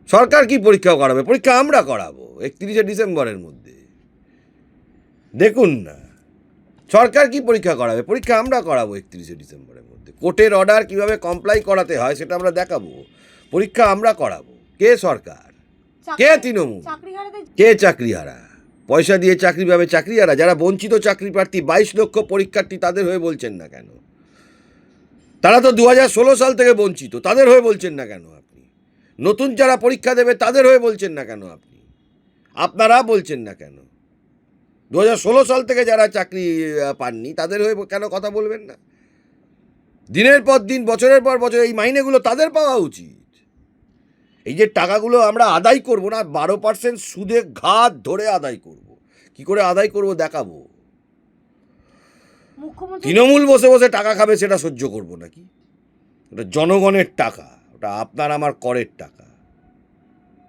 সরকার কি পরীক্ষা করাবে? পরীক্ষা আমরা করাবো 31শে ডিসেম্বরের মধ্যে। দেখুন না, সরকার কি পরীক্ষা করাবে? পরীক্ষা আমরা করাবো 31শে ডিসেম্বরের মধ্যে। কোর্টের অর্ডার কিভাবে কমপ্লাই করাতে হয় সেটা আমরা দেখাবো। পরীক্ষা আমরা করাবো। কে সরকার? কে তৃণমূল? কে চাকরিহারা? পয়সা দিয়ে চাকরি পাবে চাকরিহারা? যারা বঞ্চিত চাকরি প্রার্থী 22 লক্ষ পরীক্ষার্থী, তাদের হয়ে বলছেন না কেন? তারা তো 2016 সাল থেকে বঞ্চিত, তাদের হয়ে বলছেন না কেন আপনি? নতুন যারা পরীক্ষা দেবে তাদের হয়ে বলছেন না কেন আপনি? আপনারা বলছেন না কেন? 2016 সাল থেকে যারা চাকরি পাননি তাদের হয়ে কেন কথা বলবেন না? দিনের পর দিন, বছরের পর বছর এই মাইনেগুলো তাদের পাওয়া উচিত। এই যে টাকাগুলো আমরা আদায় করব না, 12% সুদে ঘাত ধরে আদায় করব। কি করে আদায় করব দেখাবো। তৃণমূল বসে বসে টাকা খাবে সেটা সহ্য করব নাকি? ওটা জনগণের টাকা, ওটা আপনার আমার করের টাকা।